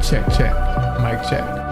Check, check. Mic check.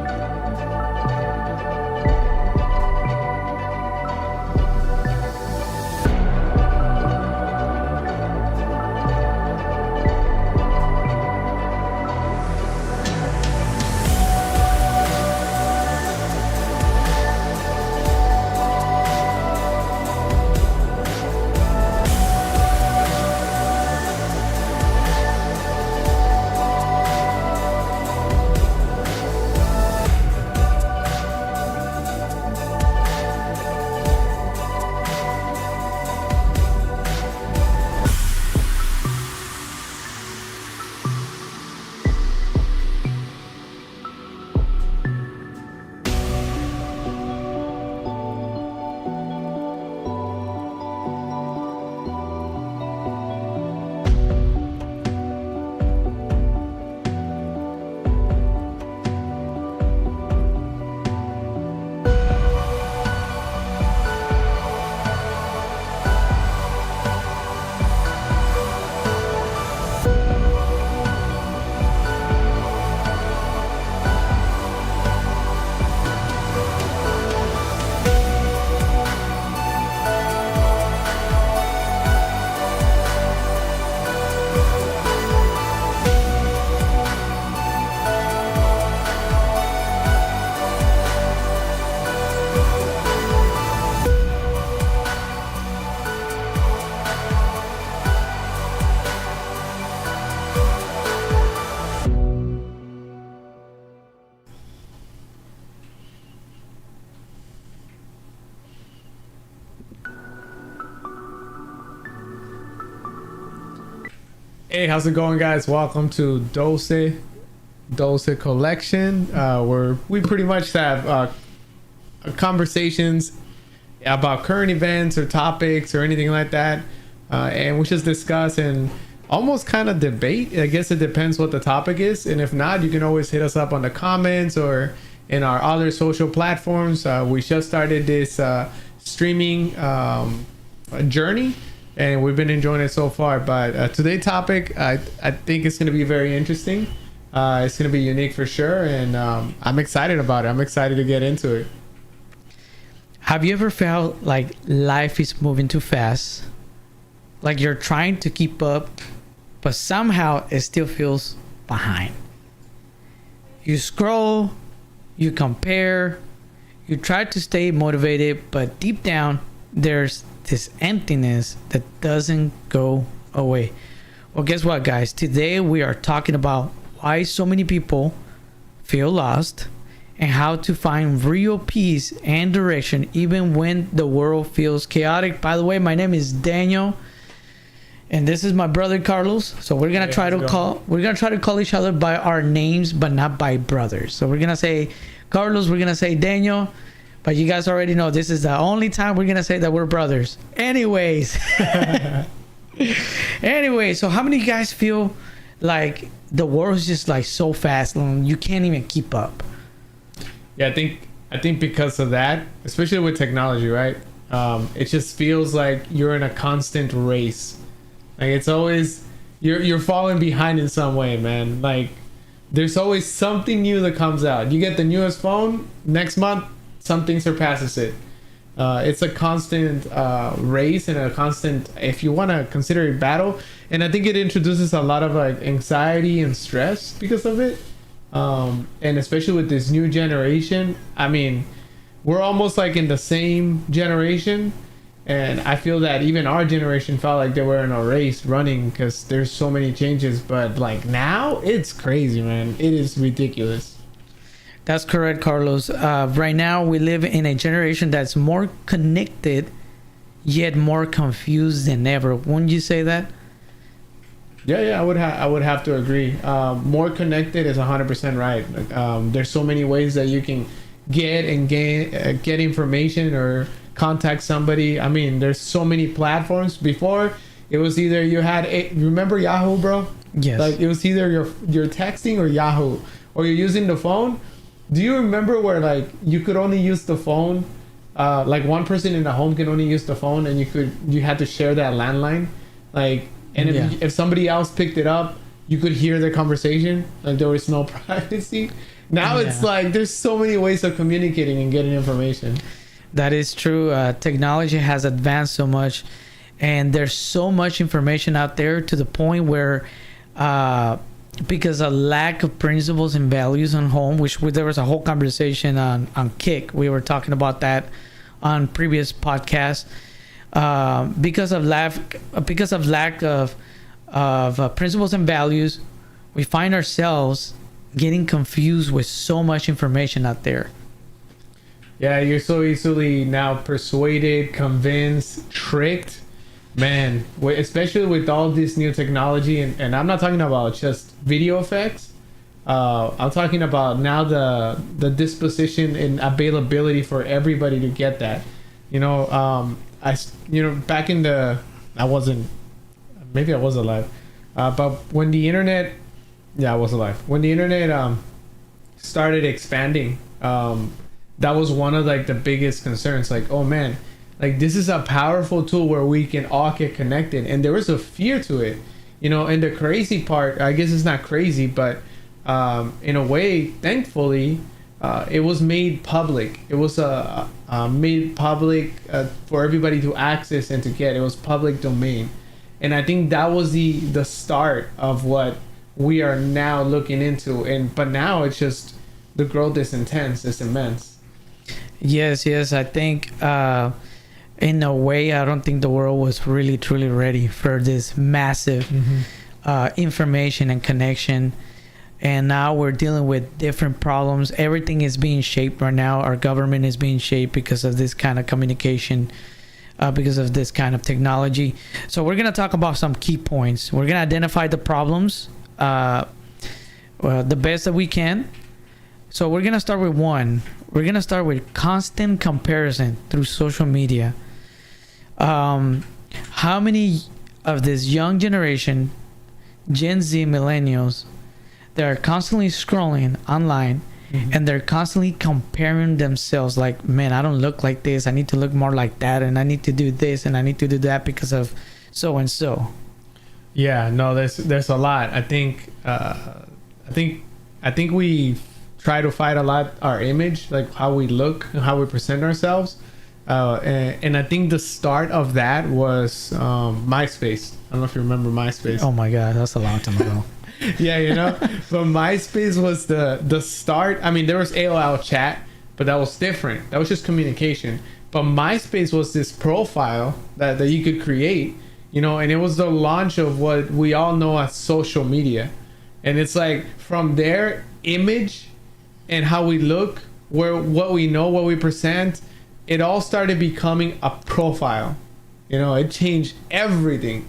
Hey, how's it going, guys? Welcome to Doce Collection, where we pretty much have conversations about current events or topics or anything like that, and we just discuss and almost kind of debate. I guess it depends what the topic is, and if not, you can always hit us up on the comments or in our other social platforms. We just started this streaming journey, and we've been enjoying it so far. But today's topic, I think it's going to be very interesting. It's going to be unique for sure, and I'm excited about it. I'm excited to get into it. Have you ever felt like life is moving too fast? Like you're trying to keep up, but somehow it still feels behind. You scroll, you compare, you try to stay motivated, but deep down, there's this emptiness that doesn't go away. Well, guess what, guys? Today we are talking about why so many people feel lost and how to find real peace and direction even when the world feels chaotic. By the way, my name is Daniel and this is my brother Carlos. So we're gonna try to call each other by our names, but not by brothers. So we're gonna say Carlos, we're gonna say Daniel. But you guys already know this is the only time we're going to say that we're brothers. Anyways. So how many of you guys feel like the world is just like so fast and you can't even keep up? Yeah, I think because of that, especially with technology, right? It just feels like you're in a constant race. Like it's always, you're falling behind in some way, man. Like there's always something new that comes out. You get the newest phone, next month, something surpasses it. It's a constant race and a constant, if you want to consider it, battle. And I think it introduces a lot of like anxiety and stress because of it. And especially with this new generation, I mean, we're almost like in the same generation. And I feel that even our generation felt like they were in a race running because there's so many changes. But like now, it's crazy, man. It is ridiculous. That's correct, Carlos. Right now, we live in a generation that's more connected, yet more confused than ever. Wouldn't you say that? Yeah, I would have to agree. More connected is 100% right. There's so many ways that you can get information or contact somebody. I mean, there's so many platforms. Before, it was either you had remember Yahoo, bro? Yes. Like it was either you're texting or Yahoo, or you're using the phone. Do you remember where like you could only use the phone, like one person in the home can only use the phone, and you had to share that landline, like, and if somebody else picked it up, you could hear the conversation, like there was no privacy. Now it's like there's so many ways of communicating and getting information. That is true. Technology has advanced so much, and there's so much information out there to the point where, because of lack of principles and values on home, there was a whole conversation on Kick. We were talking about that on previous podcasts. Because of lack of principles and values, we find ourselves getting confused with so much information out there. Yeah, you're so easily now persuaded, convinced, tricked. Man, especially with all this new technology, and I'm not talking about just video effects. I'm talking about now the disposition and availability for everybody to get that. Back in I wasn't, maybe I was alive, but when the internet, I was alive. When the internet started expanding, that was one of like the biggest concerns. Like, oh man, like this is a powerful tool where we can all get connected, and there was a fear to it, And the crazy part, I guess it's not crazy, but in a way, thankfully, it was made public. It was made public for everybody to access and to get. It was public domain, and I think that was the start of what we are now looking into. But now it's just the growth is intense. It's immense. Yes. I think in a way, I don't think the world was really truly ready for this massive information and connection. And now we're dealing with different problems. Everything is being shaped right now. Our government is being shaped because of this kind of communication, because of this kind of technology. So we're going to talk about some key points. We're going to identify the problems the best that we can. So we're going to start with one. We're going to start with constant comparison through social media. How many of this young generation, Gen Z millennials, they're constantly scrolling online and they're constantly comparing themselves like, man, I don't look like this. I need to look more like that. And I need to do this and I need to do that because of so and so. Yeah, no, there's a lot. I think we try to fight a lot our image, like how we look and how we present ourselves. And I think the start of that was MySpace. I don't know if you remember MySpace. Oh my God, that's a long time ago. Yeah, but MySpace was the start. I mean, there was AOL chat, but that was different. That was just communication. But MySpace was this profile that you could create, and it was the launch of what we all know as social media. And it's like from there, image and how we look, what we know, what we present, it all started becoming a profile. It changed everything.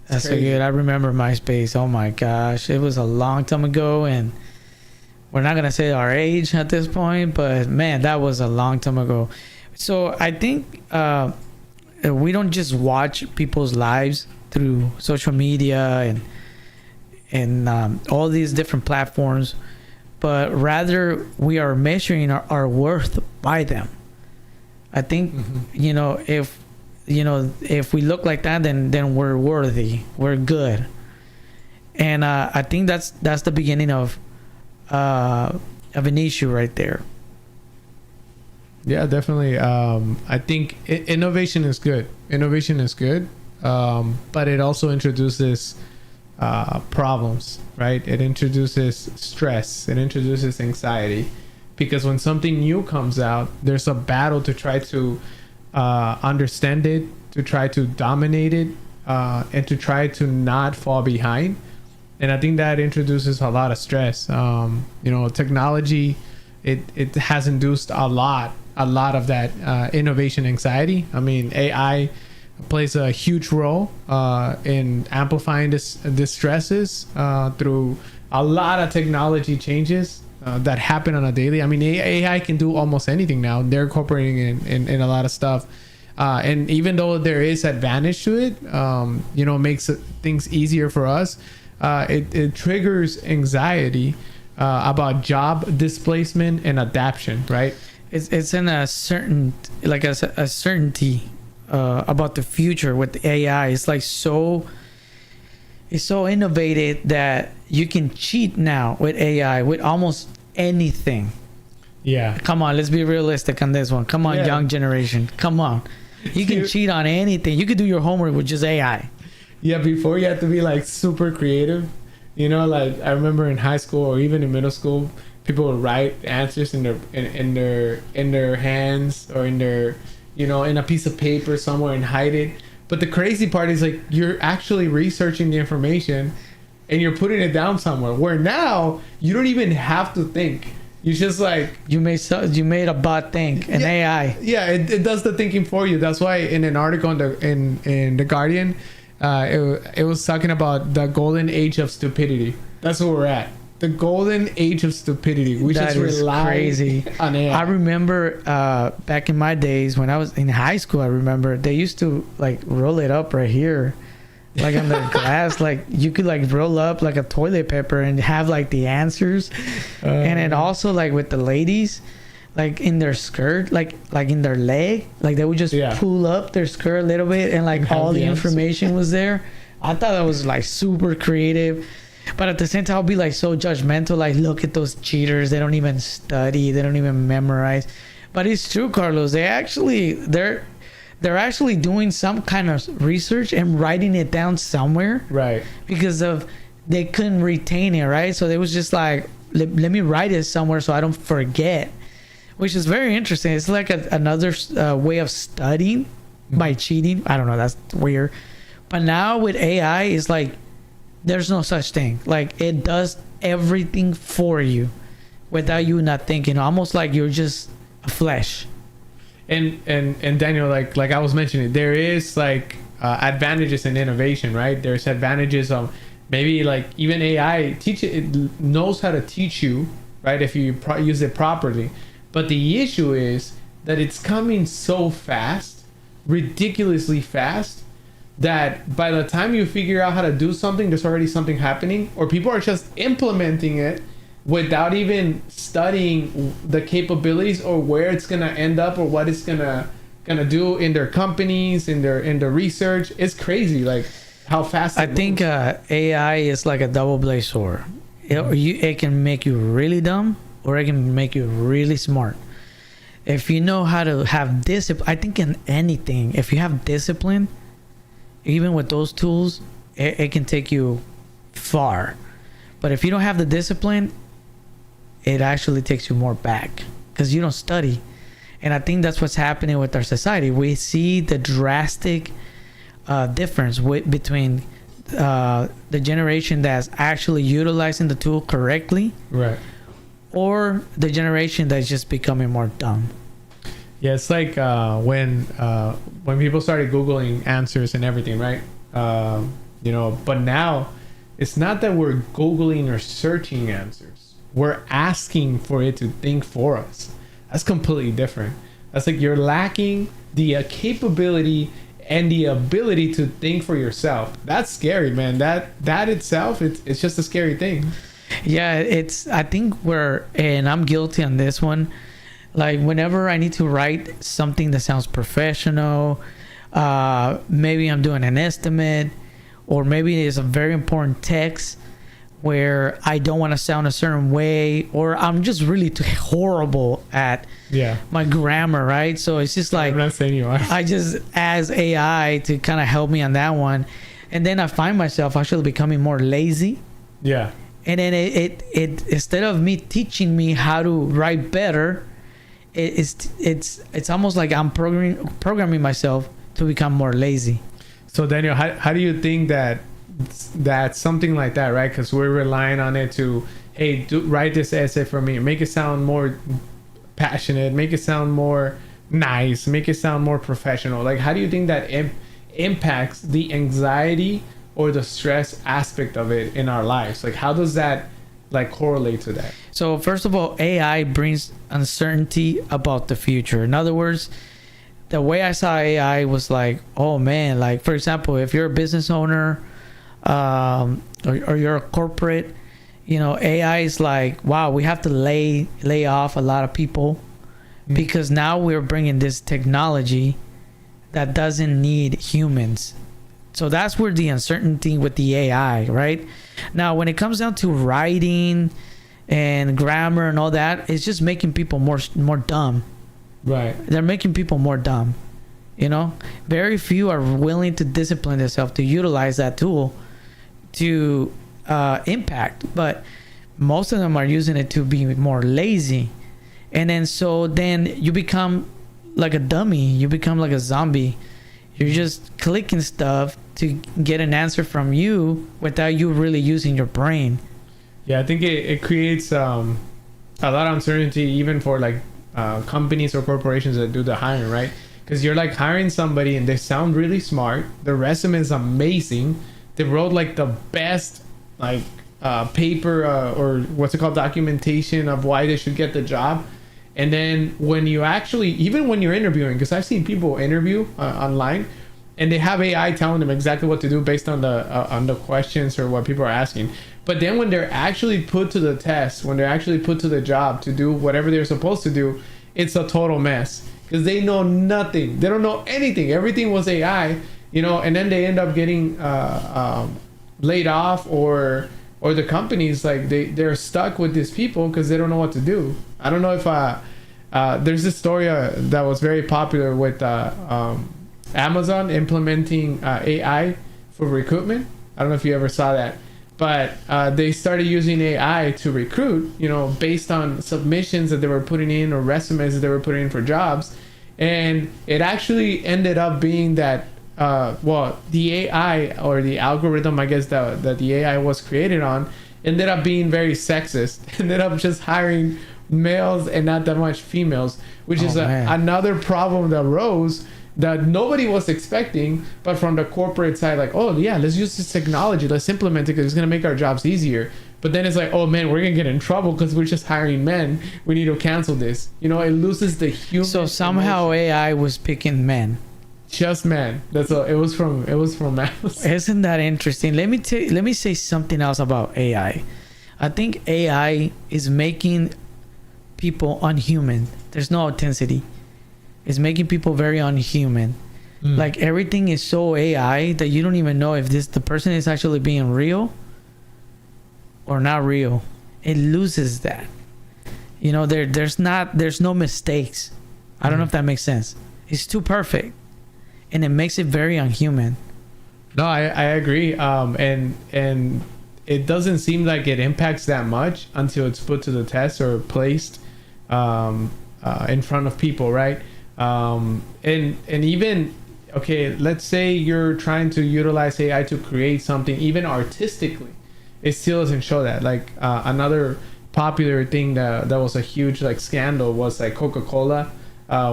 That's so good. I remember MySpace. Oh my gosh, it was a long time ago, and we're not gonna say our age at this point, but man, that was a long time ago. So I think we don't just watch people's lives through social media and all these different platforms, but rather we are measuring our worth by them. I think if we look like that, then we're worthy, we're good. And I think that's the beginning of an issue right there. Yeah, definitely. I think innovation is good, but it also introduces problems, right? It introduces stress, it introduces anxiety, because when something new comes out, there's a battle to try to understand it, to try to dominate it, and to try to not fall behind. And I think that introduces a lot of stress. Technology, it has induced a lot of that innovation anxiety. I mean, AI plays a huge role in amplifying this stresses through a lot of technology changes that happen on a daily. I mean, AI can do almost anything now. They're incorporating in a lot of stuff. And even though there is advantage to it, makes things easier for us, it triggers anxiety about job displacement and adaptation, right? It's in a certain, like a certainty about the future with AI. It's It's so innovative that you can cheat now with AI with almost anything. Yeah. Come on, let's be realistic on this one. Come on, Yeah. young generation. Come on. You can cheat on anything. You could do your homework with just AI. Yeah, before you had to be like super creative. You know, like I remember in high school or even in middle school, people would write answers in their hands or in their, you know, in a piece of paper somewhere and hide it. But the crazy part is like you're actually researching the information and you're putting it down somewhere. Where now you don't even have to think. You just like You made a bot think, an AI. yeah, it does the thinking for you. That's why in an article in the Guardian, it was talking about the golden age of stupidity. That's where we're at. The golden age of stupidity. We That just is rely crazy. on AI. I remember back in my days when I was in high school, I remember they used to like roll it up right here, like on the glass. Like you could like roll up like a toilet paper and have like the answers. And then also like with the ladies, like in their skirt, like in their leg, like they would just Yeah. pull up their skirt a little bit and like And have all the the answer. information was there. I thought that was like super creative. But at the same time, I'll be like so judgmental. Like, look at those cheaters. They don't even study. They don't even memorize. But it's true, Carlos. They're actually doing some kind of research and writing it down somewhere right. because of they couldn't retain it, right? So they was just like, let me write it somewhere so I don't forget, which is very interesting. It's like another way of studying by cheating. I don't know. That's weird. But now with AI, it's like there's no such thing. Like it does everything for you without you not thinking. Almost like you're just a flesh. And Daniel, like I was mentioning, there is like advantages in innovation, right? There's advantages of maybe like even AI it knows how to teach you, right? If you use it properly. But the issue is that it's coming so fast, ridiculously fast, that by the time you figure out how to do something, there's already something happening, or people are just implementing it without even studying the capabilities or where it's gonna end up or what it's gonna do in their companies, in their research. It's crazy, like how fast. I think AI is like a double-bladed sword. It can make you really dumb, or it can make you really smart. If you know how to have discipline, I think in anything, if you have discipline, even with those tools, it can take you far. But if you don't have the discipline, it actually takes you more back because you don't study. And I think that's what's happening with our society. We see the drastic difference between the generation that's actually utilizing the tool correctly, right, or the generation that's just becoming more dumb. Yeah, it's like when people started Googling answers and everything, right? You know, but now it's not that we're Googling or searching answers. We're asking for it to think for us. That's completely different. That's like you're lacking the capability and the ability to think for yourself. That's scary, man. That itself, it's just a scary thing. Yeah, I think and I'm guilty on this one. Like whenever I need to write something that sounds professional, maybe I'm doing an estimate, or maybe it's a very important text where I don't want to sound a certain way, or I'm just really horrible at my grammar, right? So it's just like, I'm not saying you are. I just ask AI to kind of help me on that one, and then I find myself actually becoming more lazy. Yeah. And then it instead of me teaching me how to write better, it's almost like I'm programming myself to become more lazy. So Daniel, how do you think that something like that, right? Because we're relying on it to, hey, write this essay for me, make it sound more passionate, make it sound more nice, make it sound more professional. Like, how do you think that impacts the anxiety or the stress aspect of it in our lives? Like, how does that like correlate to that? So first of all, AI brings uncertainty about the future. In other words, the way I saw AI was like, oh man, like for example, if you're a business owner, or you're a corporate, you know, AI is like, wow, we have to lay off a lot of people because now we're bringing this technology that doesn't need humans So that's where the uncertainty with the AI, right? Now, when it comes down to writing and grammar and all that, it's just making people more dumb. Right. They're making people more dumb. You know, very few are willing to discipline themselves to utilize that tool to impact, but most of them are using it to be more lazy. And then you become like a dummy. You become like a zombie. You're just clicking stuff to get an answer from you without you really using your brain. Yeah, I think it creates a lot of uncertainty even for like companies or corporations that do the hiring, right? Because you're like hiring somebody and they sound really smart. Their resume is amazing. They wrote like the best like paper or what's it called, documentation of why they should get the job. And then when you actually, even when you're interviewing, because I've seen people interview online and they have AI telling them exactly what to do based on the questions or what people are asking. But then when they're actually put to the test, when they're actually put to the job to do whatever they're supposed to do, it's a total mess. Because they know nothing. They don't know anything. Everything was AI, you know, and then they end up getting laid off, or the companies, like they're stuck with these people because they don't know what to do. I don't know if there's this story that was very popular with Amazon implementing AI for recruitment. I don't know if you ever saw that. But they started using AI to recruit, you know, based on submissions that they were putting in or resumes that they were putting in for jobs. And it actually ended up being that, the AI or the algorithm, I guess, that the AI was created on, ended up being very sexist. Ended up just hiring males and not that much females, which is another problem that arose that nobody was expecting, but from the corporate side, like, oh yeah, let's use this technology, let's implement it because it's going to make our jobs easier. But then it's like, oh man, we're going to get in trouble because we're just hiring men, we need to cancel this. You know, it loses the human. So somehow emotion. AI was picking men, just men. That's all. It was from Amazon. Isn't that interesting? Let me say something else about AI. I think AI is making people unhuman. There's no authenticity. It's making people very unhuman. Like everything is so AI that you don't even know if the person is actually being real or not real. It loses that. You know, there's no mistakes. I don't know if that makes sense. It's too perfect, and it makes it very unhuman. No, I agree. And it doesn't seem like it impacts that much until it's put to the test or placed in front of people, right? And even, okay, let's say you're trying to utilize AI to create something even artistically, it still doesn't show that. Like another popular thing that was a huge like scandal was like Coca-Cola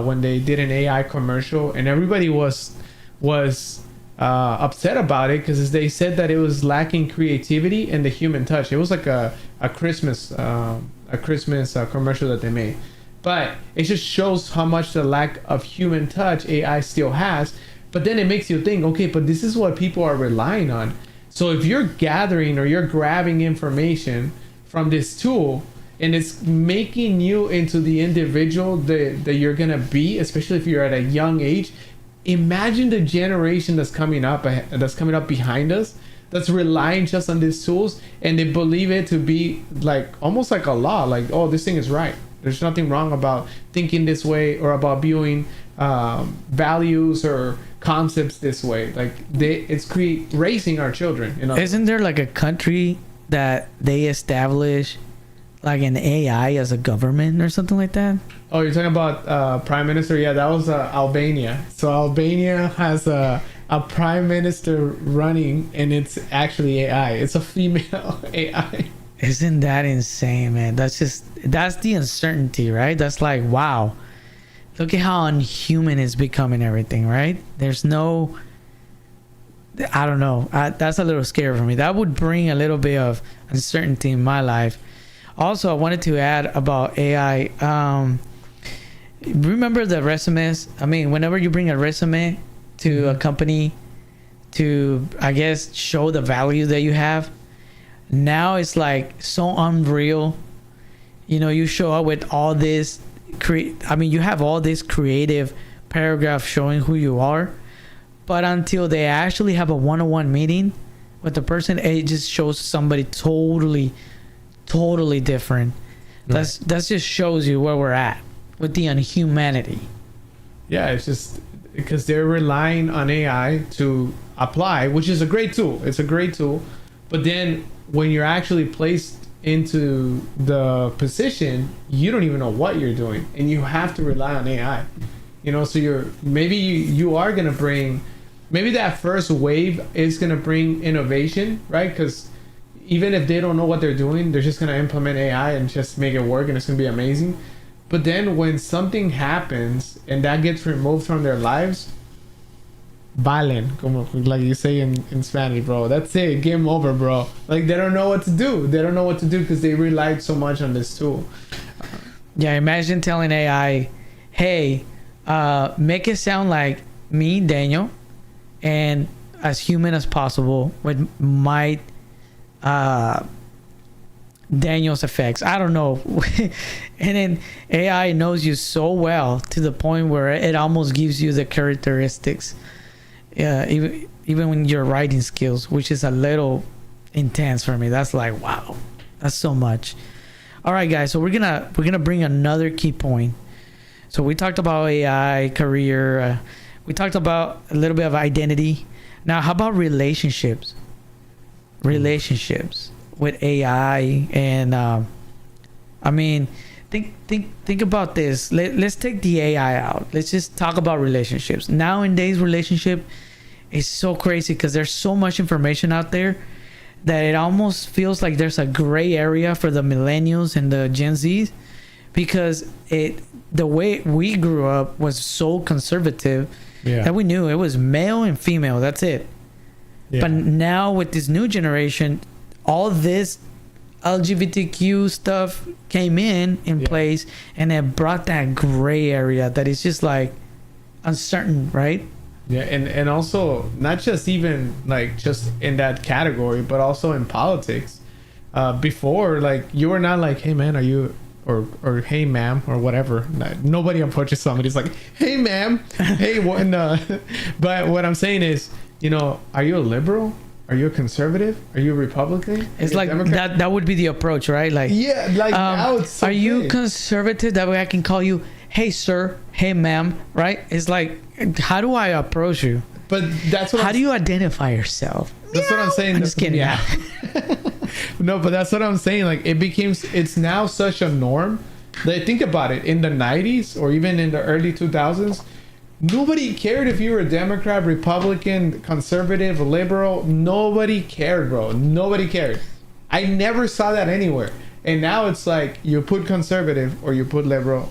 when they did an AI commercial, and everybody was upset about it because they said that it was lacking creativity and the human touch. It was like a Christmas commercial that they made. But it just shows how much the lack of human touch AI still has. But then it makes you think, okay, but this is what people are relying on. So if you're gathering or you're grabbing information from this tool and it's making you into the individual that you're going to be, especially if you're at a young age, imagine the generation that's coming up behind us, that's relying just on these tools, and they believe it to be like almost like a law, like, oh, this thing is right. There's nothing wrong about thinking this way or about viewing values or concepts this way. Like it's raising our children. You know? Isn't there like a country that they establish like an AI as a government or something like that? Oh, you're talking about prime minister? Yeah, that was Albania. So Albania has a prime minister running, and it's actually AI. It's a female AI. Isn't that insane, man? That's the uncertainty, right? That's like, wow, look at how unhuman it's becoming, everything, right? There's no, I don't know. That's a little scary for me. That would bring a little bit of uncertainty in my life. Also, I wanted to add about AI. Remember the resumes? I mean, whenever you bring a resume to a company to, I guess, show the value that you have, now it's like so unreal. You know, you show up with all this you have all this creative paragraph showing who you are, but until they actually have a one-on-one meeting with the person, it just shows somebody totally different. That just shows you where we're at with the inhumanity. Yeah, it's just because they're relying on AI to apply, which is a great tool. It's a great tool. But then when you're actually placed into the position, you don't even know what you're doing, and you have to rely on AI. So you are going to bring, maybe that first wave is going to bring innovation, right? Because even if they don't know what they're doing, they're just going to implement AI and just make it work, and it's going to be amazing. But then when something happens and that gets removed from their lives, valen, como like you say in Spanish, bro. That's it. Game over, bro. Like, they don't know what to do. They don't know what to do because they relied so much on this tool. Yeah, imagine telling AI, hey, make it sound like me, Daniel, and as human as possible with my Daniel's effects. I don't know. And then AI knows you so well to the point where it almost gives you the characteristics, even when your writing skills, which is a little intense for me. That's like, wow, that's so much. All right, guys, so we're gonna bring another key point. So we talked about AI, career, we talked about a little bit of identity. Now, how about relationships with AI? And I mean, think about this. Let's take the AI out. Let's just talk about relationships. Nowadays, relationship is so crazy because there's so much information out there that it almost feels like there's a gray area for the millennials and the Gen Zs, because the way we grew up was so conservative that we knew it was male and female. That's it. Yeah. But now with this new generation, all this LGBTQ stuff came in place, and it brought that gray area that is just like uncertain, right? Yeah, and also not just even like just in that category, but also in politics. Before, like, you were not like, hey man, are you, or hey ma'am, or whatever. Nobody approaches somebody. It's like, hey ma'am, hey what? But what I'm saying is, are you a liberal? Are you a conservative? Are you a Republican? It's like that would be the approach, right? Like, yeah, like now it's so are you big. Conservative? That way I can call you hey sir, hey ma'am, right? It's like, how do I approach you? But that's what. How do you identify yourself? That's what I'm saying. I'm just kidding. Yeah. No, but that's what I'm saying. Like, it's now such a norm. Like, think about it. In the 90s or even in the early 2000s, nobody cared if you were a Democrat, Republican, conservative, liberal. Nobody cared, bro. Nobody cared. I never saw that anywhere. And now it's like, you put conservative or you put liberal.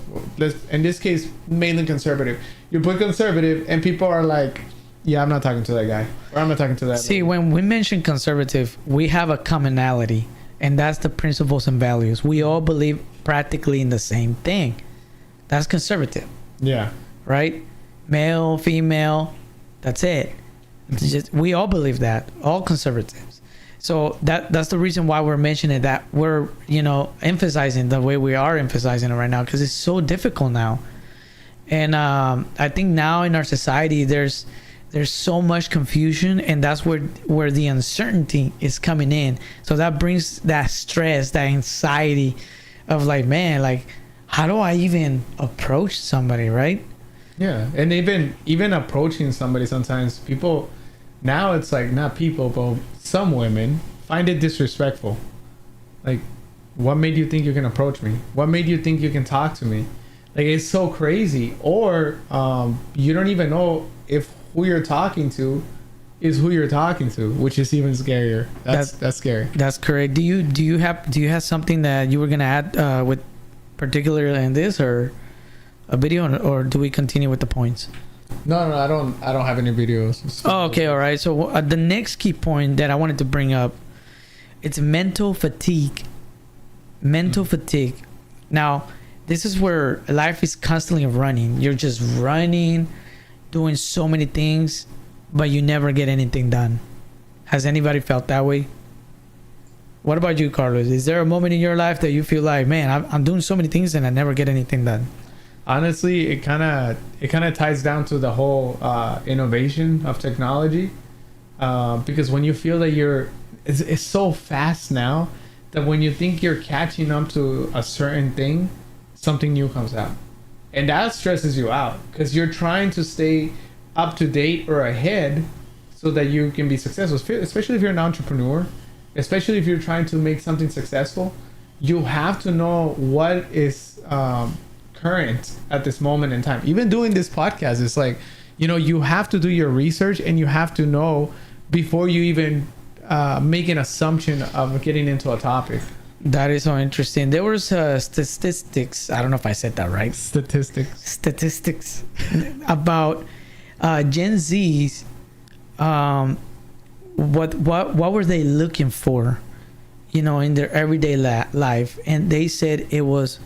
In this case, mainly conservative. You put conservative and people are like, yeah, I'm not talking to that guy. Or I'm not talking to that. See, when we mention conservative, we have a commonality. And that's the principles and values. We all believe practically in the same thing. That's conservative. Yeah. Right? Male, female, that's it. It's just, we all believe that, all conservatives. So that's the reason why we're mentioning that. We're emphasizing the way we are emphasizing it right now, because it's so difficult now. And I think now in our society there's so much confusion, and that's where the uncertainty is coming in. So that brings that stress, that anxiety of like, man, like, how do I even approach somebody, right? Yeah, and even approaching somebody, sometimes people, now it's like, not people, but some women find it disrespectful. Like, what made you think you can approach me? What made you think you can talk to me? Like, it's so crazy. Or you don't even know if who you're talking to is who you're talking to, which is even scarier. That's scary. That's correct. Do you have something that you were gonna add with particularly in this, or a video, or do we continue with the points? No, I don't have any videos. Oh, okay, all right. So the next key point that I wanted to bring up, it's mental fatigue. Mental fatigue. Now, this is where life is constantly running. You're just running, doing so many things, but you never get anything done. Has anybody felt that way? What about you, Carlos? Is there a moment in your life that you feel like, man, I'm doing so many things and I never get anything done? honestly, it kind of ties down to the whole innovation of technology, because when you feel that it's so fast now that when you think you're catching up to a certain thing, something new comes out, and that stresses you out because you're trying to stay up to date or ahead so that you can be successful, especially if you're an entrepreneur, especially if you're trying to make something successful. You have to know what is current at this moment in time. Even doing this podcast, it's like, you have to do your research, and you have to know before you even make an assumption of getting into a topic. That is so interesting. There was statistics. I don't know if I said that right. Statistics about Gen Z's. What were they looking for, in their everyday life? And they said it was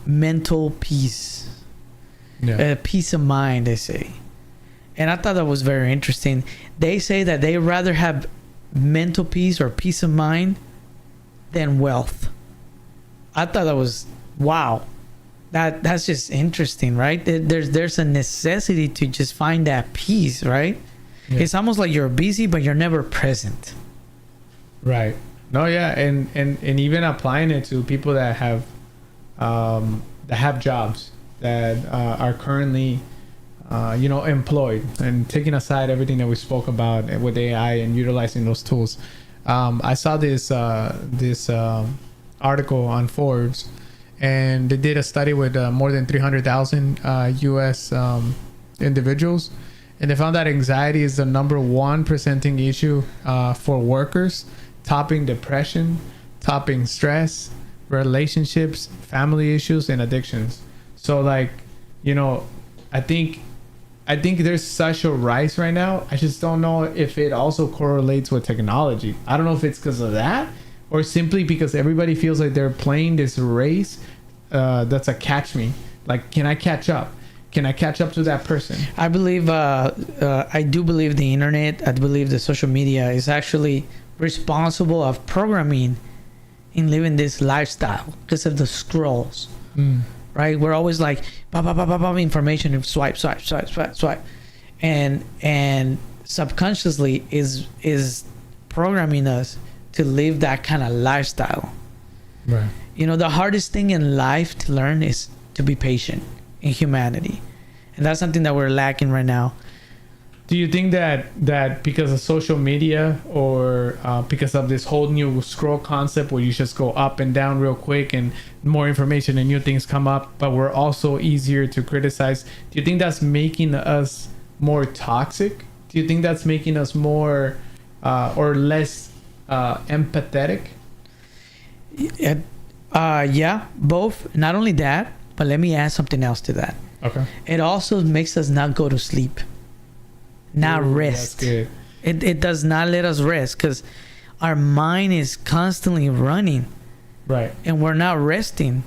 mental peace, peace of mind. They say, and I thought that was very interesting. They say that they rather have mental peace or peace of mind than wealth. I thought that was wow. That's just interesting, right? There's a necessity to just find that peace, right? Yeah. It's almost like you're busy, but you're never present. Right. No, yeah, and even applying it to people that have jobs that are currently employed, and taking aside everything that we spoke about with AI and utilizing those tools. I saw this article on Forbes, and they did a study with more than 300,000 U.S. Individuals, and they found that anxiety is the number one presenting issue for workers, topping depression, topping stress, relationships, family issues, and addictions. So, like, I think there's such a rise right now. I just don't know if it also correlates with technology. I don't know if it's because of that, or simply because everybody feels like they're playing this race that's a catch me. Like, can I catch up? Can I catch up to that person? I believe, I do believe the internet, I believe the social media is actually responsible of programming and living this lifestyle because of the scrolls. Right? We're always like, information, and swipe. And subconsciously is programming us to live that kind of lifestyle. Right. The hardest thing in life to learn is to be patient in humanity. And that's something that we're lacking right now. Do you think that because of social media, or because of this whole new scroll concept where you just go up and down real quick and more information and new things come up, but we're also easier to criticize, do you think that's making us more toxic? Do you think that's making us more or less empathetic? Yeah, both. Not only that, but let me add something else to that. Okay. It also makes us not go to sleep. Not rest. That's good. It does not let us rest because our mind is constantly running. Right. And we're not resting.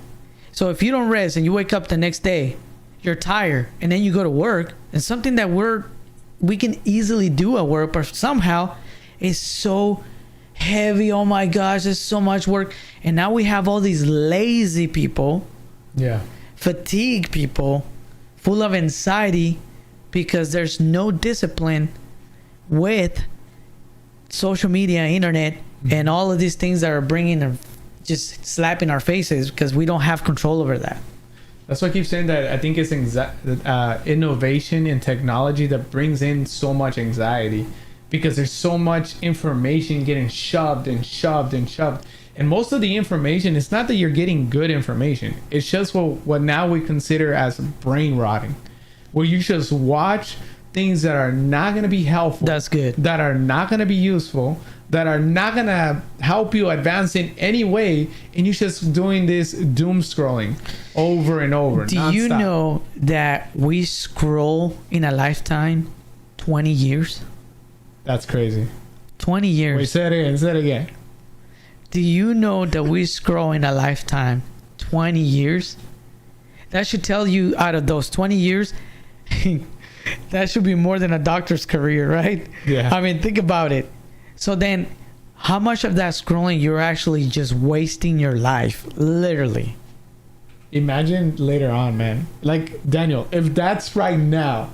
So if you don't rest and you wake up the next day, you're tired, and then you go to work, and something that we can easily do at work, but somehow it's so heavy. Oh my gosh, there's so much work. And now we have all these lazy people, fatigue people, full of anxiety, because there's no discipline with social media, internet, and all of these things that are bringing and just slapping our faces because we don't have control over that. That's why I keep saying that I think it's innovation in technology that brings in so much anxiety, because there's so much information getting shoved. And most of the information, it's not that you're getting good information. It's just what now we consider as brain rotting, where you just watch things that are not going to be helpful. That's good. That are not going to be useful, that are not going to help you advance in any way. And you're just doing this doom scrolling over and over. Do you know that we scroll in a lifetime 20 years? That's crazy. 20 years. Wait, say it again. Do you know that we scroll in a lifetime 20 years? That should tell you, out of those 20 years, that should be more than a doctor's career, right? Yeah. I mean, think about it. So then, how much of that scrolling you're actually just wasting your life, literally? imagine later on, man. Like, Daniel, if that's right now,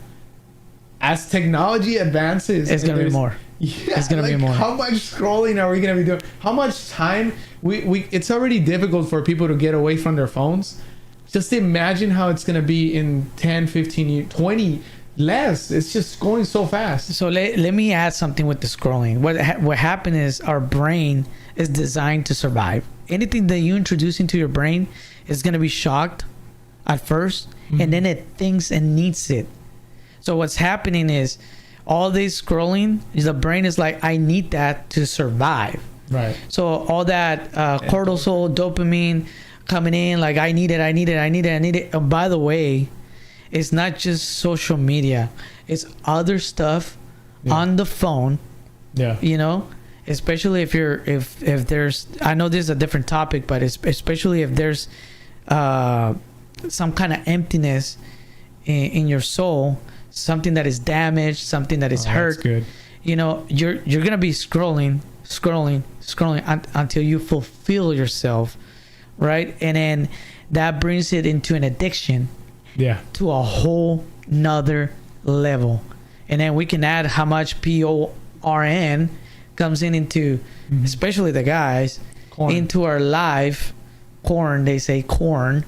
as technology advances, It's and gonna be there's- more. Yeah, It's gonna be like, more. How much scrolling are we gonna be doing? How much time we it's already difficult for people to get away from their phones. Just imagine how it's gonna be in 10, 15 years, 20 less. It's just going so fast. So let me add something with the scrolling. What happened is our brain is designed to survive. Anything that you introduce into your brain is gonna be shocked at 1st, and then it thinks and needs it. So what's happening is all this scrolling, the brain is like, I need that to survive. Right. So all that cortisol, dopamine coming in, like I need it. And by the way, it's not just social media, it's other stuff on the phone. Yeah. You know, especially if there's, I know this is a different topic, but especially if there's some kind of emptiness in your soul, something that is damaged, something that is hurt. That's good. You know, you're gonna be scrolling until you fulfill yourself, right? And then that brings it into an addiction. Yeah. To a whole nother level. And then we can add how much PORN comes into, especially the guys, Corn. into our life. Corn, they say corn,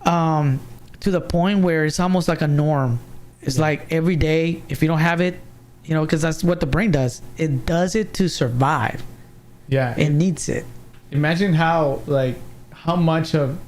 to the point where it's almost like a norm. It's like every day, if you don't have it, you know, because that's what the brain does. It does it to survive. Yeah. It needs it. Imagine how much of,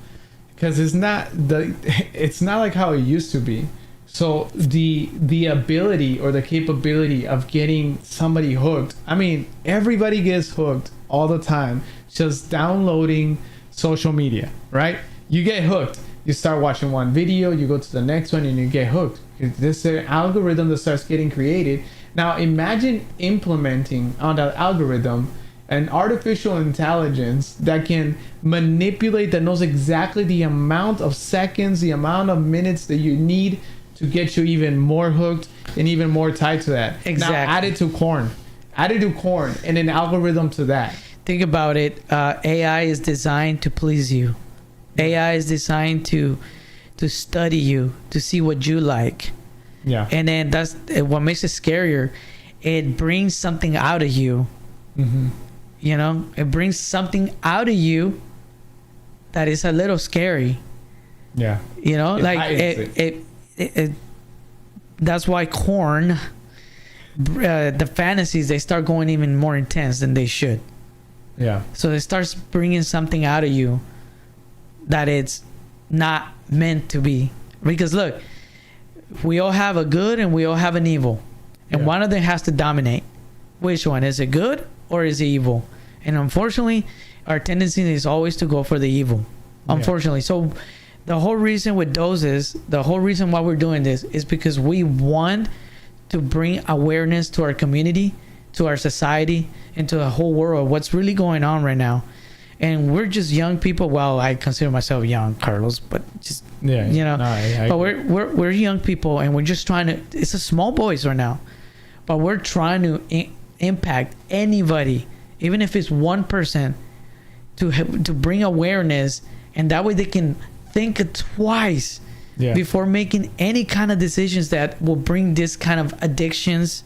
because it's not like how it used to be. So the ability or the capability of getting somebody hooked, I mean, everybody gets hooked all the time just downloading social media, right? You get hooked, you start watching one video, you go to the next one, and you get hooked. This algorithm that starts getting created. Now imagine implementing on that algorithm an artificial intelligence that can manipulate, that knows exactly the amount of seconds, the amount of minutes that you need to get you even more hooked and even more tied to that. Exactly. Now add it to corn, and an algorithm to that. Think about it. AI is designed to please you. AI is designed to study you, to see what you like. Yeah. And then that's what makes it scarier. It brings something out of you. Mm-hmm. You know, it brings something out of you that is a little scary. Yeah. You know, it that's why corn, the fantasies, they start going even more intense than they should. Yeah. So it starts bringing something out of you that it's not meant to be. Because look, we all have a good and we all have an evil, and one of them has to dominate. Which one? Is it good or is it evil? And unfortunately, our tendency is always to go for the evil. Unfortunately. So the whole reason with Doce, the whole reason why we're doing this is because we want to bring awareness to our community, to our society, and to the whole world, what's really going on right now. And we're just young people. Well, I consider myself young, Carlos, but just, you know, but we're young people, and we're just trying to, it's a small voice right now, but we're trying to impact anybody, even if it's 1%, to bring awareness, and that way they can think twice before making any kind of decisions that will bring this kind of addictions,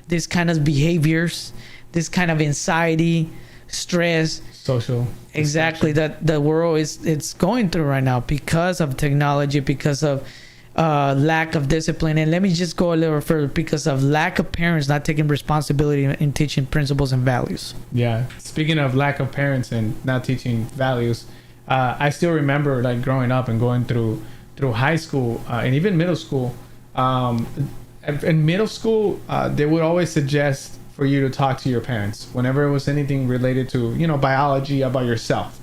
this kind of behaviors, this kind of anxiety, stress, social. Exactly, that the world it's going through right now because of technology, because of lack of discipline. And let me just go a little further, because of lack of parents not taking responsibility in teaching principles and values. Yeah. Speaking of lack of parents and not teaching values, I still remember like growing up and going through high school and even middle school. In middle school, they would always suggest for you to talk to your parents whenever it was anything related to, you know, biology, about yourself.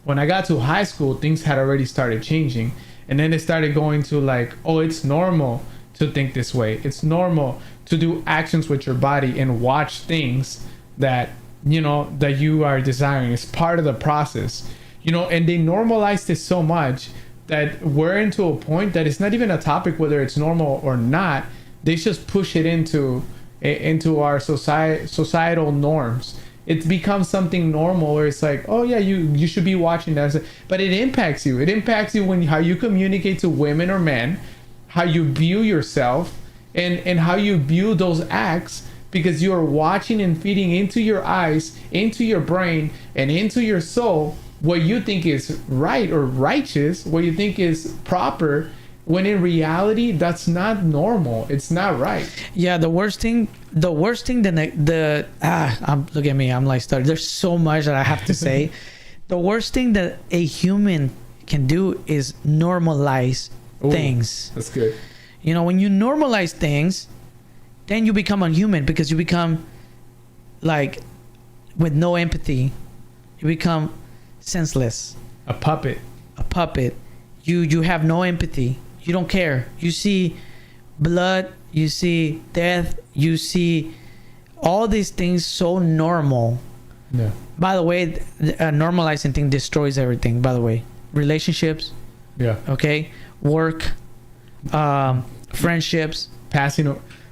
When I got to high school, things had already started changing. And then they started going to like, oh, it's normal to think this way. It's normal to do actions with your body and watch things that, you know, that you are desiring. It's part of the process, you know, and they normalized it so much that we're into a point that it's not even a topic whether it's normal or not. They just push it into our societal norms. It becomes something normal where it's like, oh yeah, you should be watching that. But it impacts you. It impacts you when how you communicate to women or men, how you view yourself, and how you view those acts, because you are watching and feeding into your eyes, into your brain, and into your soul what you think is right or righteous, what you think is proper, when in reality that's not normal. It's not right. Yeah, the worst thing look at me, I'm like started. There's so much that I have to say. The worst thing that a human can do is normalize things. That's good. You know, when you normalize things, then you become unhuman, because you become like with no empathy. You become senseless. A puppet. You have no empathy. You don't care. You see blood, you see death, you see all these things so normal. Yeah. By the way, normalizing thing destroys everything, by the way. Relationships, Yeah. okay? Work, friendships.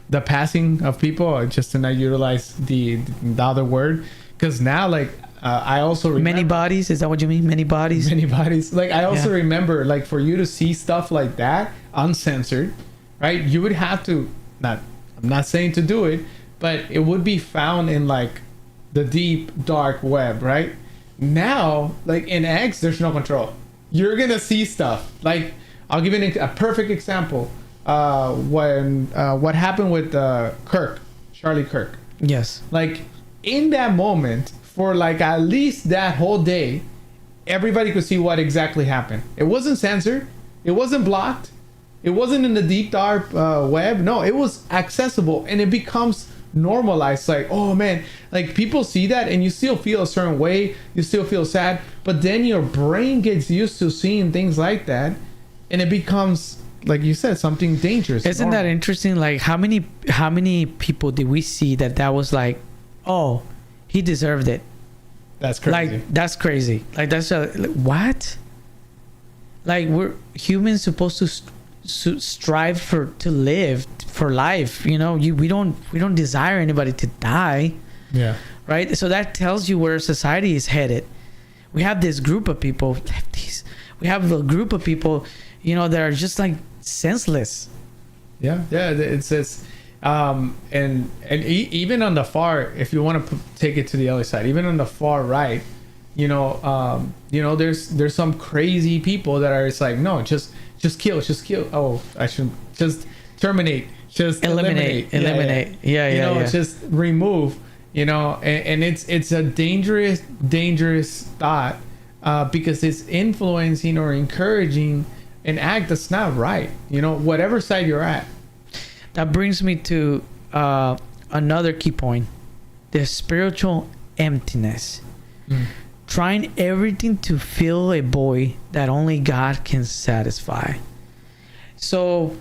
The passing of people, just to not utilize the other word, because now, like, I also remember Many bodies, is that what you mean? Many bodies? many bodies. Like, I also Yeah. remember, like, for you to see stuff like that uncensored, right? You would have to I'm not saying to do it, but it would be found in like the deep dark web, right? Now, like in X, there's no control. You're gonna see stuff. Like, I'll give you a perfect example. When what happened with Charlie Kirk. Yes. Like, in that moment, for like at least that whole day, everybody could see what exactly happened. It wasn't censored. It wasn't blocked. It wasn't in the deep dark web. No, it was accessible, and it becomes normalized. Like, oh man, like people see that and you still feel a certain way. You still feel sad, but then your brain gets used to seeing things like that, and it becomes, like you said, something dangerous. Isn't that interesting? Like, how many people did we see that was like, oh, he deserved it? That's crazy. Like, that's crazy. Like, that's like, what? Like, we're humans supposed to strive to live for life. You know, we don't desire anybody to die. Yeah. Right. So that tells you where society is headed. We have this group of people. We have a group of people, you know, that are just like senseless. Yeah. It's even on the far, if you want to take it to the other side, even on the far right, there's some crazy people that are, it's like, no, just kill. Oh, I should just terminate, just eliminate. Yeah. Just remove, and it's a dangerous thought, because it's influencing or encouraging an act that's not right, whatever side you're at. That brings me to another key point: the spiritual emptiness. Trying everything to fill a void that only God can satisfy. So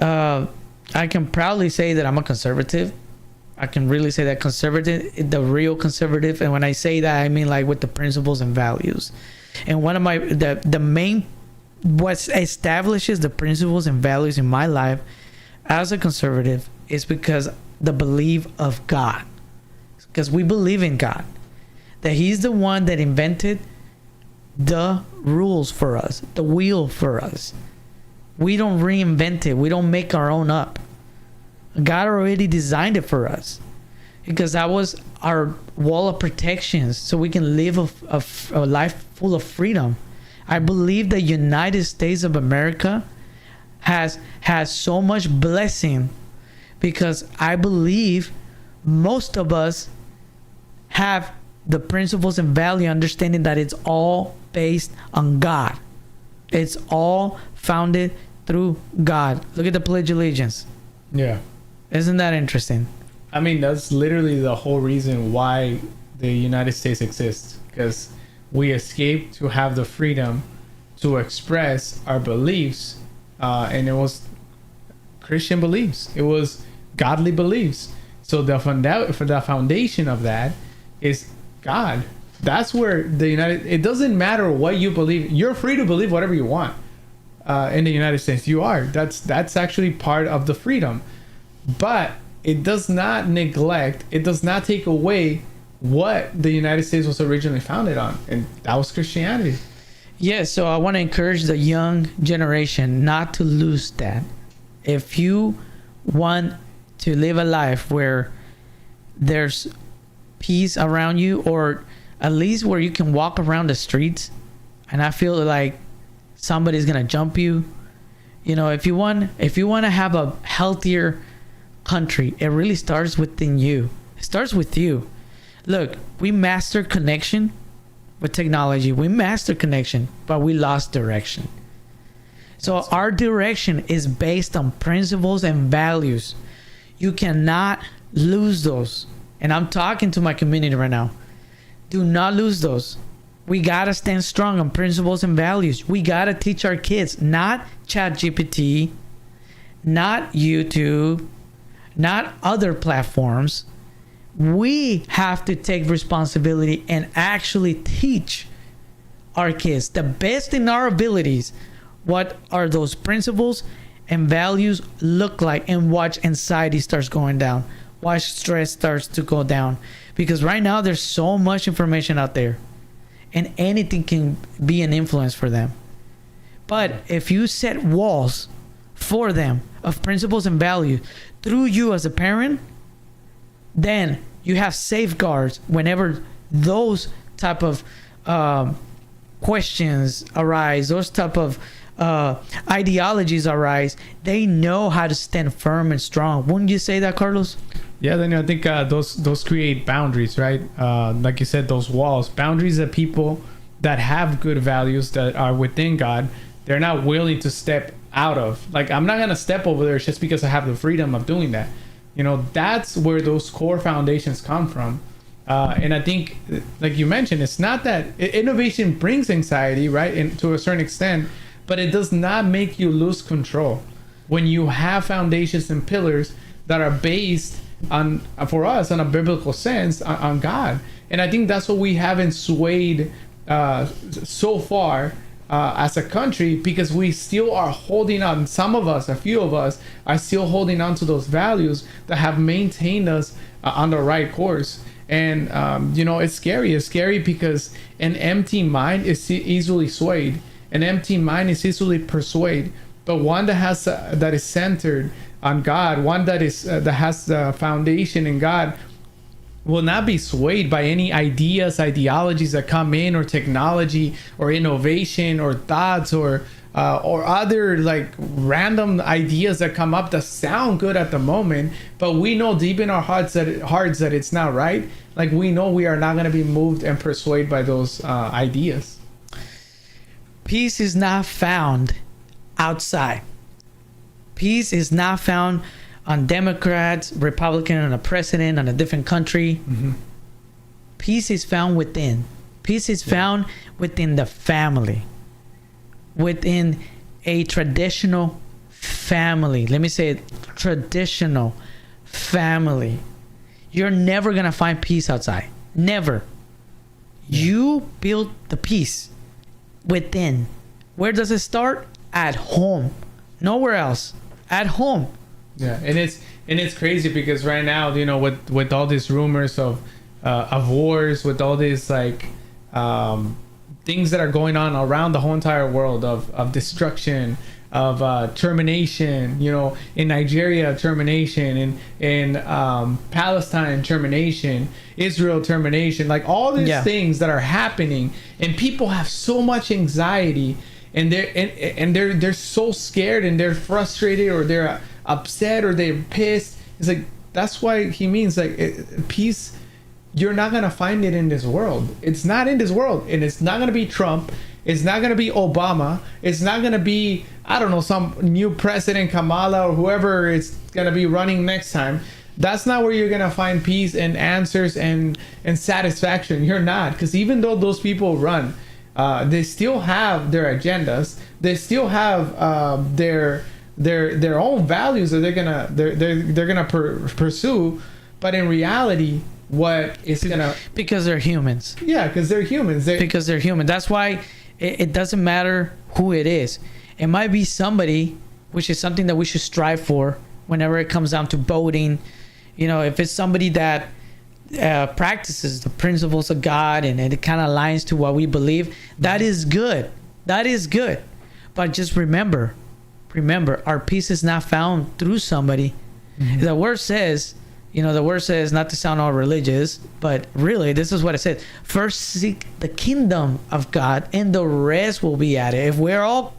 I can proudly say that I'm a conservative. I can really say that conservative, the real conservative. And when I say that, I mean like with the principles and values. And one of the main, what establishes the principles and values in my life as a conservative is because the belief of God. Because we believe in God. That he's the one that invented the rules for us, the wheel for us. We don't reinvent it. We don't make our own up. God already designed it for us, because that was our wall of protections, so we can live a life full of freedom. I believe the United States of America has so much blessing, because I believe most of us have the principles and value, understanding that it's all based on God. It's all founded through God. Look at the Pledge of Allegiance. Yeah. Isn't that interesting? I mean, that's literally the whole reason why the United States exists, because we escaped to have the freedom to express our beliefs, and it was Christian beliefs. It was godly beliefs. So the foundation of that is God. That's where it doesn't matter what you believe. You're free to believe whatever you want. In the United States, you are. That's actually part of the freedom. But it does not neglect, it does not take away what the United States was originally founded on, and that was Christianity. Yeah, so I want to encourage the young generation not to lose that. If you want to live a life where there's peace around you, or at least where you can walk around the streets and I feel like somebody's gonna jump you, you know, if you want to have a healthier country, it really starts within you. It starts with you. Look, we mastered connection with technology. We mastered connection, but we lost direction. So our direction is based on principles and values. You cannot lose those. And I'm talking to my community right now. Do not lose those. We gotta stand strong on principles and values. We gotta teach our kids, not ChatGPT, not YouTube, not other platforms. We have to take responsibility and actually teach our kids the best in our abilities. What are those principles and values look like, and watch anxiety starts going down. Watch stress starts to go down. Because right now there's so much information out there and anything can be an influence for them. But if you set walls for them of principles and values through you as a parent, then you have safeguards whenever those type of questions arise, those type of ideologies arise. They know how to stand firm and strong. Wouldn't you say that, Carlos? Yeah, then I think those create boundaries, right? Like you said, those walls, boundaries that people that have good values that are within God, they're not willing to step out of. Like, I'm not gonna step over there just because I have the freedom of doing that. You know, that's where those core foundations come from. And I think, like you mentioned, it's not that innovation brings anxiety, right? And to a certain extent, but it does not make you lose control when you have foundations and pillars that are based on, for us, on a biblical sense, on God. And I think that's what we haven't swayed so far as a country, because we still are holding on. Some of us, a few of us, are still holding on to those values that have maintained us on the right course. And you know, it's scary. It's scary because an empty mind is easily swayed. An empty mind is easily persuaded. But one that has that is centered on God, one that is that has the foundation in God, will not be swayed by any ideologies that come in, or technology, or innovation, or thoughts, or other like random ideas that come up that sound good at the moment, but we know deep in our hearts that it's not right. Like, we know we are not going to be moved and persuaded by those ideas. Peace is not found outside. Peace is not found on Democrats, Republican, on a president, on a different country. Mm-hmm. Peace is found within. Peace is found within the family, within a traditional family. Let me say it, traditional family. You're never going to find peace outside. Never. You build the peace within. Where does it start? At home. Nowhere else. At home. Yeah, and it's crazy because right now, you know, with all these rumors of wars, with all these like things that are going on around the whole entire world of destruction, of termination, you know, in Nigeria termination, in Palestine termination, Israel termination, like all these things that are happening, and people have so much anxiety, and they're so scared, and they're frustrated, or they're upset, or they're pissed. It's like, that's why he means like peace. You're not gonna find it in this world. It's not in this world, and it's not gonna be Trump. It's not gonna be Obama. It's not gonna be, I don't know, some new president, Kamala, or whoever is gonna be running next time. That's not where you're gonna find peace and answers and satisfaction. You're not, because even though those people run, they still have their agendas. They still have their own values that they're gonna pursue. But in reality, what is gonna, because they're humans. Yeah, because they're humans. Because they're human. That's why it doesn't matter who it is. It might be somebody, which is something that we should strive for whenever it comes down to voting. You know, if it's somebody that practices the principles of God, and it kind of aligns to what we believe, that is good. That is good. But just remember, our peace is not found through somebody. The word says, the word says, not to sound all religious, but really this is what it says: first seek the kingdom of God and the rest will be added. If we're all,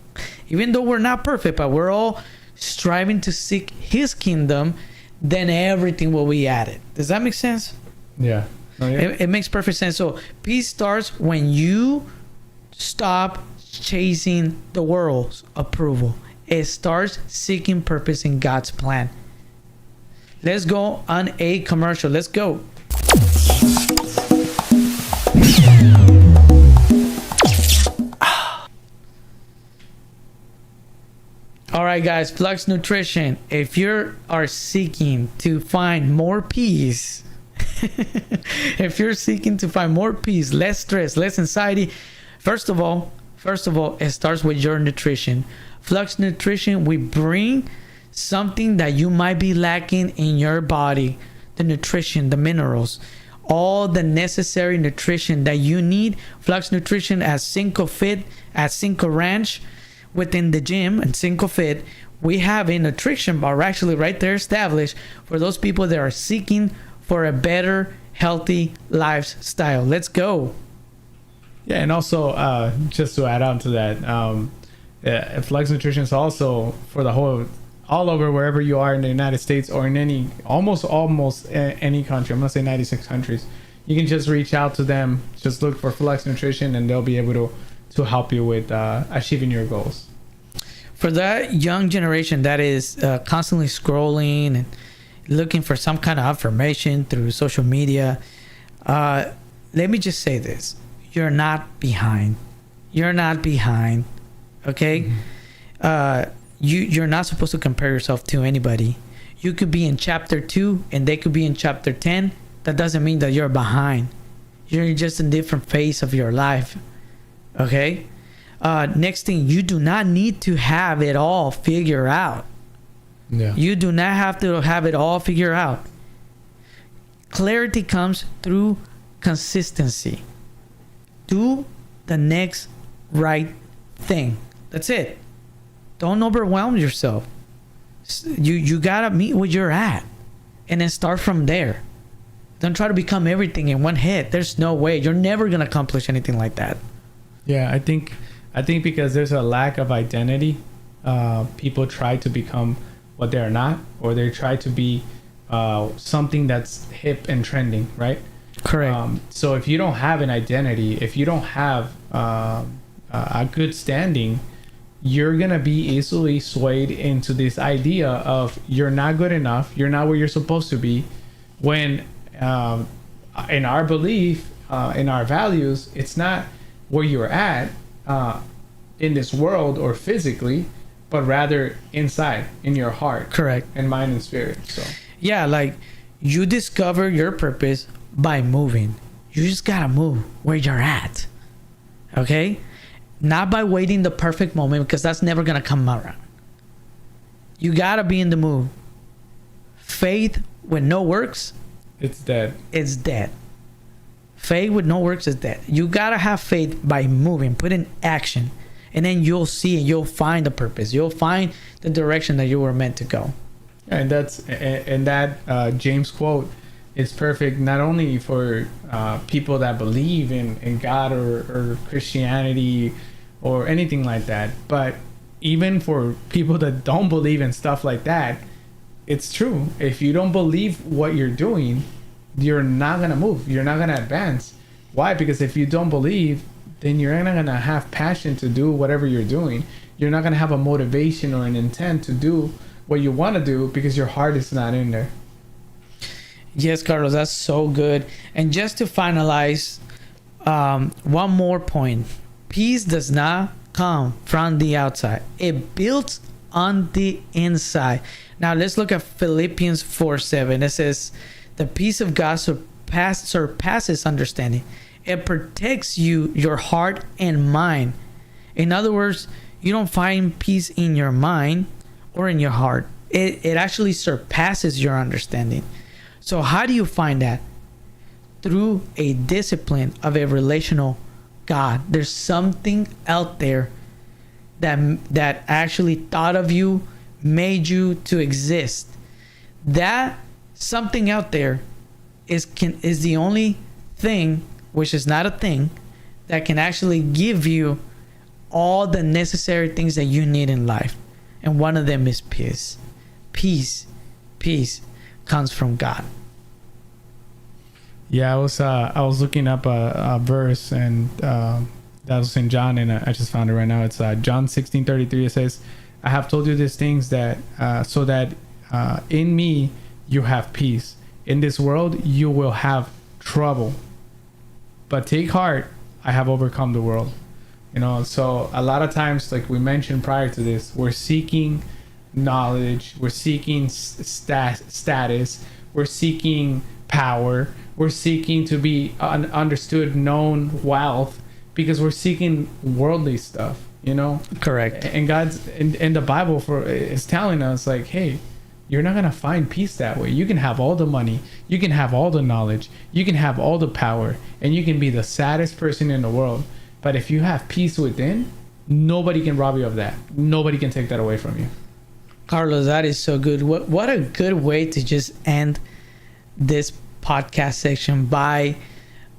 even though we're not perfect, but we're all striving to seek his kingdom, then everything will be added. Does that make sense? Yeah. Oh, yeah. It makes perfect sense. So peace starts when you stop chasing the world's approval. It starts seeking purpose in God's plan. Let's go on a commercial. Let's go. All right, guys, Flux Nutrition. If you are seeking to find more peace, if you're seeking to find more peace, less stress, less anxiety, first of all, it starts with your nutrition. Flux Nutrition, we bring something that you might be lacking in your body: the nutrition, the minerals, all the necessary nutrition that you need. Flux Nutrition at Cinco Fit, at Cinco Ranch, within the gym and Cinco Fit, we have a nutrition bar actually right there established for those people that are seeking for a better, healthy lifestyle. Let's go. Yeah, and also just to add on to that, Flex Nutrition is also for the whole, all over, wherever you are in the United States or in any, almost any country. I'm gonna say 96 countries. You can just reach out to them, just look for Flex Nutrition, and they'll be able to help you with achieving your goals. For that young generation that is constantly scrolling and looking for some kind of affirmation through social media, let me just say this: you're not behind. You're not behind. Okay. You're not supposed to compare yourself to anybody. You could be in chapter 2 and they could be in chapter 10. That doesn't mean that you're behind. You're just in a different phase of your life. Okay. Next thing, you do not need to have it all figured out. Yeah. You do not have to have it all figured out. Clarity comes through consistency. Do the next right thing. That's it. Don't overwhelm yourself. You gotta meet where you're at and then start from there. Don't try to become everything in one hit. There's no way. You're never gonna accomplish anything like that. Yeah, I think because there's a lack of identity, people try to become what they're not, or they try to be something that's hip and trending, right? Correct. So if you don't have an identity, if you don't have a good standing, you're gonna be easily swayed into this idea of you're not good enough, you're not where you're supposed to be, when in our belief, in our values, it's not where you're at in this world or physically, but rather inside, in your heart. Correct. And mind and spirit. So yeah, like, you discover your purpose by moving. You just gotta move where you're at. Okay? Not by waiting the perfect moment, because that's never gonna come around. You gotta be in the move. Faith with no works, it's dead. It's dead. Faith with no works is dead. You gotta have faith by moving, put in action, and then you'll see and you'll find the purpose. You'll find the direction that you were meant to go. And that James quote is perfect, not only for people that believe in God or Christianity or anything like that, but even for people that don't believe in stuff like that. It's true. If you don't believe what you're doing, you're not gonna move. You're not gonna advance. Why? Because if you don't believe, then you're not gonna have passion to do whatever you're doing. You're not gonna have a motivation or an intent to do what you want to do, because your heart is not in there. Yes, Carlos, that's so good. And just to finalize, one more point: peace does not come from the outside. It builds on the inside. Now let's look at Philippians 4:7. It says, "The peace of God surpasses understanding. It protects your heart and mind." In other words, you don't find peace in your mind or in your heart. It actually surpasses your understanding. So how do you find that? through a discipline of a relational God. There's something out there that actually thought of you, made you to exist. That something out there is the only thing, which is not a thing, that can actually give you all the necessary things that you need in life. And one of them is peace. Peace comes from God. Yeah, I was looking up a verse, and that was in John, and I just found it right now. It's John 16:33. It says, "I have told you these things that so that in me you have peace. In this world you will have trouble, but take heart, I have overcome the world." You know, so a lot of times, like we mentioned prior to this, we're seeking knowledge, we're seeking status, we're seeking power, we're seeking to be understood, known, wealth, because we're seeking worldly stuff, you know. Correct. And God's in the Bible is telling us, like, hey, you're not gonna find peace that way. You can have all the money, you can have all the knowledge, you can have all the power, and you can be the saddest person in the world, but if you have peace within, nobody can rob you of that. Nobody can take that away from you. Carlos, that is so good. What a good way to just end this podcast section by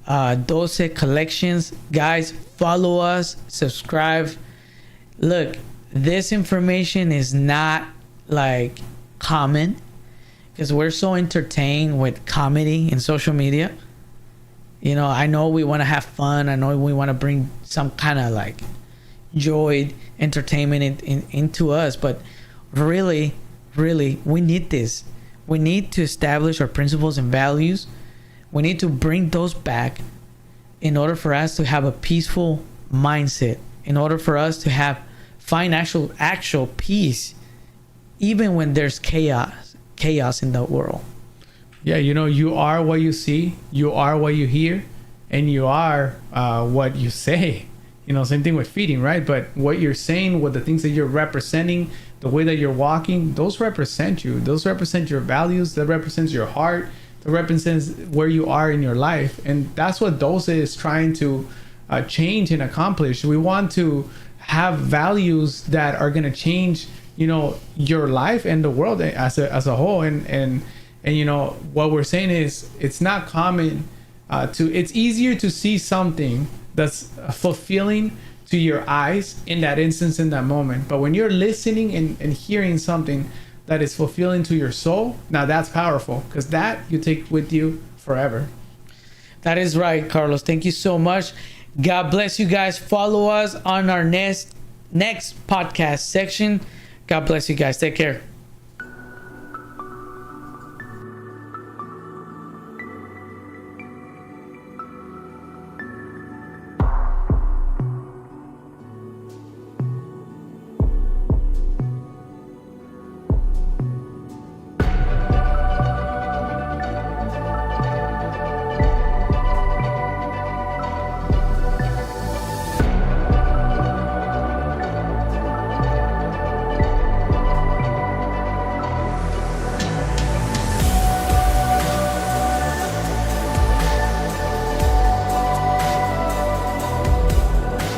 Doce Collections. Guys, follow us, subscribe. Look, this information is not like common, because we're so entertained with comedy in social media. You know, I know we want to have fun. I know we want to bring some kind of like joy, entertainment into us, but really we need this. We need to establish our principles and values. We need to bring those back in order for us to have a peaceful mindset, in order for us to find actual peace, even when there's chaos in the world. Yeah, you know, you are what you see, you are what you hear, and you are what you say. You know, same thing with feeding, right? But what you're saying, what the things that you're representing, the way that you're walking, those represent you. Those represent your values. That represents your heart. That represents where you are in your life. And that's what Doce is trying to change and accomplish. We want to have values that are going to change, you know, your life and the world as a whole. And you know, what we're saying is, it's not common it's easier to see something that's fulfilling to your eyes in that instance, in that moment. But when you're listening and hearing something that is fulfilling to your soul, now that's powerful, because that you take with you forever. That is right, Carlos. Thank you so much. God bless you guys. Follow us on our next podcast section. God bless you guys. Take care.